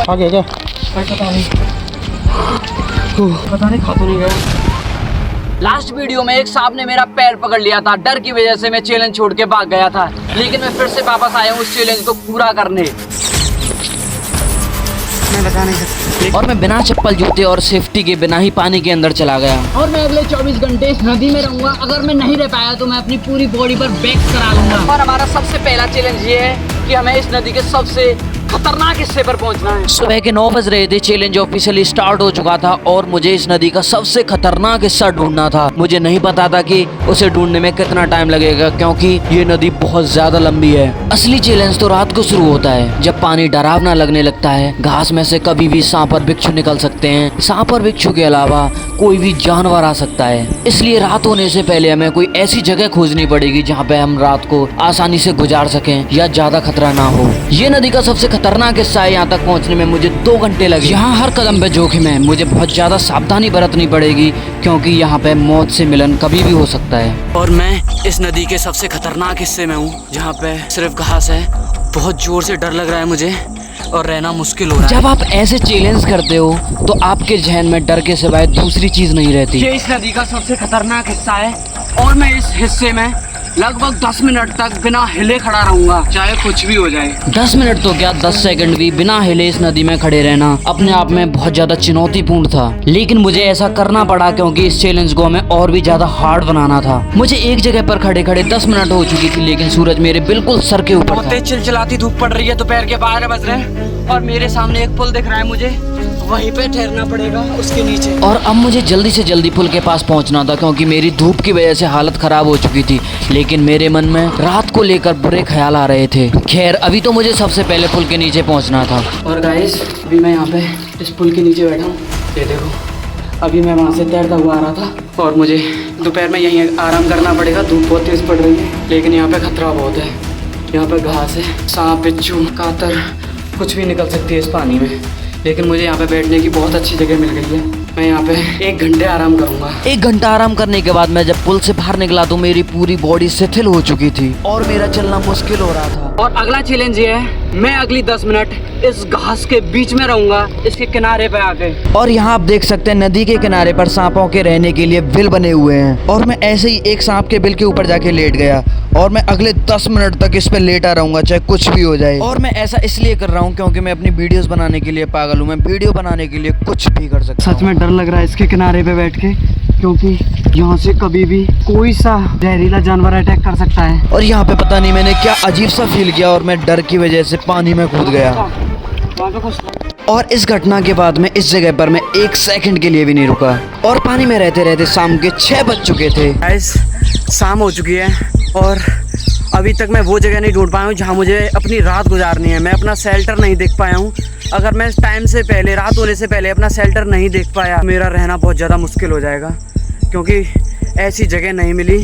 आगे क्या पता नहीं खा तो नहीं गया। लास्ट वीडियो में एक सांप ने मेरा पैर पकड़ लिया था। डर की वजह से मैं चैलेंज छोड़ के भाग गया था, लेकिन मैं फिर से वापस आया हूँ उस चैलेंज को पूरा करने। मैं बता नहीं सकता। और मैं बिना चप्पल, जूते और सेफ्टी के बिना ही पानी के अंदर चला गया। और मैं अगले 24 घंटे इस नदी में रहूंगा। अगर मैं नहीं रह पाया तो मैं अपनी पूरी बॉडी पर बैक्स करा लूंगा। और हमारा सबसे पहला चैलेंज ये है कि हमें इस नदी के सबसे खतरनाक हिस्से पर पहुंचना है। सुबह के 9 बज रहे थे। चैलेंज ऑफिशियली स्टार्ट हो चुका था और मुझे इस नदी का सबसे खतरनाक हिस्सा ढूंढना था। मुझे नहीं पता था कि उसे ढूंढने में कितना टाइम लगेगा, क्योंकि ये नदी बहुत ज्यादा लंबी है। असली चैलेंज तो रात को शुरू होता है, जब पानी डरावना लगने लगता है। घास में से कभी भी सांप और बिच्छू निकल सकते हैं। सांप और बिच्छू के अलावा कोई भी जानवर आ सकता है। इसलिए रात होने से पहले हमें कोई ऐसी जगह खोजनी पड़ेगी जहाँ पे हम रात को आसानी से गुजार सकें या ज्यादा खतरा ना हो। ये नदी का सबसे खतरनाक हिस्सा है। यहाँ तक पहुँचने में मुझे 2 घंटे लगे। यहाँ हर कदम पे जोखिम है। मुझे बहुत ज्यादा सावधानी बरतनी पड़ेगी, क्योंकि यहाँ पे मौत से मिलन कभी भी हो सकता है। और मैं इस नदी के सबसे खतरनाक हिस्से में हूँ, जहाँ पे सिर्फ घास है। बहुत जोर से डर लग रहा है मुझे और रहना मुश्किल हो रहा है। जब आप ऐसे चैलेंज करते हो तो आपके जहन में डर के सिवाय दूसरी चीज नहीं रहती। ये इस नदी का सबसे खतरनाक हिस्सा है और मैं इस हिस्से में लगभग 10 मिनट तक बिना हिले खड़ा रहूंगा, चाहे कुछ भी हो जाए। 10 मिनट तो क्या, 10 सेकंड भी बिना हिले इस नदी में खड़े रहना अपने आप में बहुत ज्यादा चुनौतीपूर्ण था। लेकिन मुझे ऐसा करना पड़ा, क्योंकि इस चैलेंज को हमें और भी ज्यादा हार्ड बनाना था। मुझे एक जगह पर खड़े खड़े 10 मिनट हो चुकी थी, लेकिन सूरज मेरे बिल्कुल सर के ऊपर था। चिलचिलाती धूप पड़ रही है, दोपहर के 12 बज रहे हैं और मेरे सामने एक पुल दिख रहा है। मुझे वहीं पे ठहरना पड़ेगा, उसके नीचे। और अब मुझे जल्दी से जल्दी पुल के पास पहुंचना था, क्योंकि मेरी धूप की वजह से हालत खराब हो चुकी थी। लेकिन मेरे मन में रात को लेकर बुरे ख्याल आ रहे थे। खैर, अभी तो मुझे सबसे पहले पुल के नीचे पहुंचना था। और गाइस, अभी मैं यहाँ पे इस पुल के नीचे बैठा हूँ। ये देखो, अभी मैं वहाँ से तैरता हुआ आ रहा था और मुझे दोपहर में यहीं आराम करना पड़ेगा। धूप बहुत तेज़ पड़ रही है, लेकिन यहाँ पे खतरा बहुत है। यहाँ पे घास है, सांप, बिच्छू, कातर कुछ भी निकल सकती है इस पानी में। लेकिन मुझे यहाँ पे बैठने की बहुत अच्छी जगह मिल गई है। मैं यहाँ पे 1 घंटे आराम करूंगा। 1 घंटा आराम करने के बाद मैं जब पुल से बाहर निकला तो मेरी पूरी बॉडी शिथिल हो चुकी थी और मेरा चलना मुश्किल हो रहा था। और अगला चैलेंज ये है, मैं अगली 10 मिनट इस घास के बीच में रहूंगा, इसके किनारे पे आके। और यहाँ आप देख सकते हैं नदी के किनारे पर सांपों के रहने के लिए बिल बने हुए हैं। और मैं ऐसे ही एक सांप के बिल के ऊपर जाके लेट गया और मैं अगले 10 मिनट तक इस पे लेटा रहूंगा, चाहे कुछ भी हो जाए। और मैं ऐसा इसलिए कर रहा हूँ क्योंकि मैं अपनी वीडियोस बनाने के लिए पागल हूँ। मैं वीडियो बनाने के लिए कुछ भी कर सकता हूँ। सच में डर लग रहा है इसके किनारे पे बैठ के, क्योंकि यहाँ से कभी भी कोई सा जहरीला जानवर अटैक कर सकता है। और यहाँ पे पता नहीं मैंने क्या अजीब सा फील किया और मैं डर की वजह से पानी में कूद गया। और इस घटना के बाद में इस जगह पर मैं 1 सेकंड के लिए भी नहीं रुका और पानी में रहते रहते शाम के 6 बज चुके थे। गाइस, शाम हो चुकी है और अभी तक मैं वो जगह नहीं ढूंढ पाया हूँ जहाँ मुझे अपनी रात गुजारनी है। मैं अपना शेल्टर नहीं देख पाया हूँ। अगर मैं टाइम से पहले, रात होने से पहले अपना शेल्टर नहीं देख पाया, मेरा रहना बहुत ज़्यादा मुश्किल हो जाएगा, क्योंकि ऐसी जगह नहीं मिली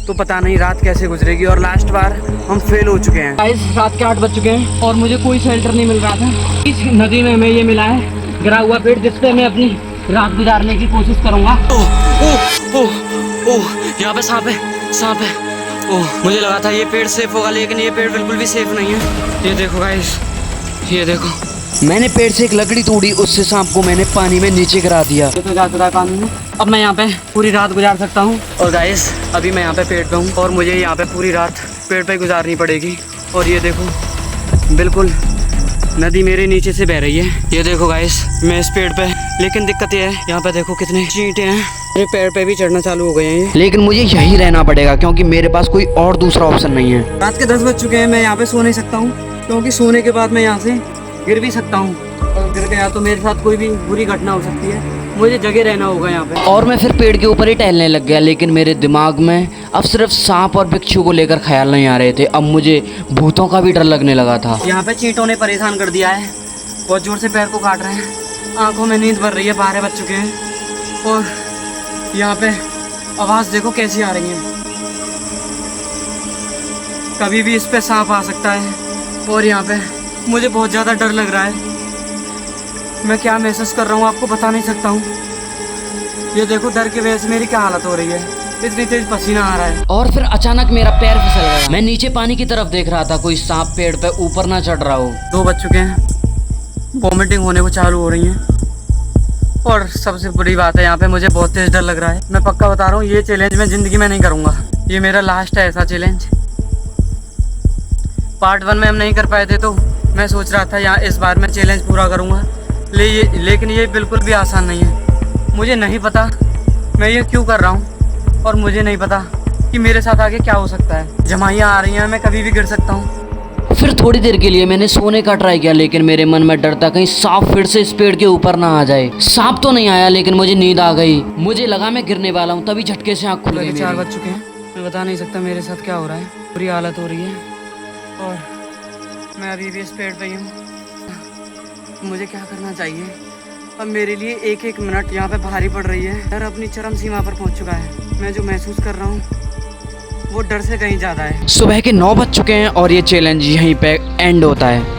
तो पता नहीं रात कैसे गुजरेगी। और लास्ट बार हम फेल हो चुके हैं। गाइस, रात के 8 बज चुके हैं और मुझे कोई शेल्टर नहीं मिल रहा था। इस नदी में हमें ये मिला है गिरा हुआ पेड़, जिसपे मैं अपनी रात गुजारने की कोशिश करूँगा। ओह, यहाँ पे सांप है, सांप है। ओह, मुझे लगा था ये पेड़ सेफ होगा, लेकिन ये पेड़ बिल्कुल भी सेफ नहीं है। ये देखो गाइस, ये देखो, मैंने पेड़ से एक लकड़ी तोड़ी, उससे सांप को मैंने पानी में नीचे गिरा दिया। तो जाता था पानी में। अब मैं यहाँ पे पूरी रात गुजार सकता हूँ। और गाइस, अभी मैं यहाँ पे पेड़ पे हूँ और मुझे यहाँ पे पूरी रात पेड़ पे गुजारनी पड़ेगी। और ये देखो, बिल्कुल नदी मेरे नीचे से बह रही है। ये देखो गाइस, मैं इस पेड़ पे, लेकिन दिक्कत ये है, यहाँ पे देखो कितने चींटे हैं। मेरे पेड़ पे भी चढ़ना चालू हो गए हैं, लेकिन मुझे यही रहना पड़ेगा क्योंकि मेरे पास कोई और दूसरा ऑप्शन नहीं है। रात के 10 बज चुके हैं। मैं यहाँ पे सो नहीं सकता हूँ, क्योंकि सोने के बाद मैं यहाँ से गिर भी सकता हूँ और गिर गया तो मेरे साथ कोई भी बुरी घटना हो सकती है। मुझे जगह रहना होगा यहाँ पे। और मैं फिर पेड़ के ऊपर ही टहलने लग गया, लेकिन मेरे दिमाग में अब सिर्फ सांप और बिच्छू को लेकर ख्याल नहीं आ रहे थे। अब मुझे भूतों का भी डर लगने लगा था। यहाँ पे चींटों ने परेशान कर दिया है, बहुत जोर से पैर को काट रहे हैं। आंखों में नींद भर रही है, 12 बज चुके हैं और यहाँ पे आवाज़ देखो कैसी आ रही है। कभी भी इस पे सांप आ सकता है और यहाँ पे मुझे बहुत ज़्यादा डर लग रहा है। मैं क्या महसूस कर रहा हूँ आपको बता नहीं सकता हूँ। ये देखो, डर की वजह से मेरी क्या हालत हो रही है। इतनी तेज पसीना आ रहा है। और फिर अचानक मेरा पैर फिसल गया। मैं नीचे पानी की तरफ देख रहा था, कोई सांप पेड़ पे ऊपर ना चढ़ रहा हो। 2 बज चुके हैं, वॉमिटिंग होने को चालू हो रही है और सबसे बुरी बात है यहाँ पे मुझे बहुत तेज डर लग रहा है। मैं पक्का बता रहा हूँ ये चैलेंज मैं ज़िंदगी में नहीं करूँगा। ये मेरा लास्ट है ऐसा चैलेंज। पार्ट 1 में हम नहीं कर पाए थे तो मैं सोच रहा था यहाँ इस बार मैं चैलेंज पूरा करूँगा। लेकिन ये बिल्कुल भी आसान नहीं है। मुझे नहीं पता मैं ये क्यों कर रहा हूँ और मुझे नहीं पता कि मेरे साथ आगे क्या हो सकता है। जमाइयाँ आ रही हैं, मैं कभी भी गिर सकता हूँ। फिर थोड़ी देर के लिए मैंने सोने का ट्राई किया, लेकिन मेरे मन में डर था कहीं सांप फिर से इस पेड़ के ऊपर ना आ जाए। सांप तो नहीं आया, लेकिन मुझे नींद आ गई। मुझे लगा मैं गिरने वाला हूँ, तभी झटके से आँख खुल गई। 4 बज चुके हैं। मैं बता नहीं सकता मेरे साथ क्या हो रहा है। बुरी हालत हो रही है और मैं अभी भी इस पेड़ पे ही हूँ। मुझे क्या करना चाहिए अब? मेरे लिए एक एक मिनट यहाँ पे भारी पड़ रही है। डर अपनी चरम सीमा पर पहुँच चुका है। मैं जो महसूस कर रहा हूँ वो डर से कहीं ज़्यादा है। सुबह के 9 बज चुके हैं और ये चैलेंज यहीं पे एंड होता है।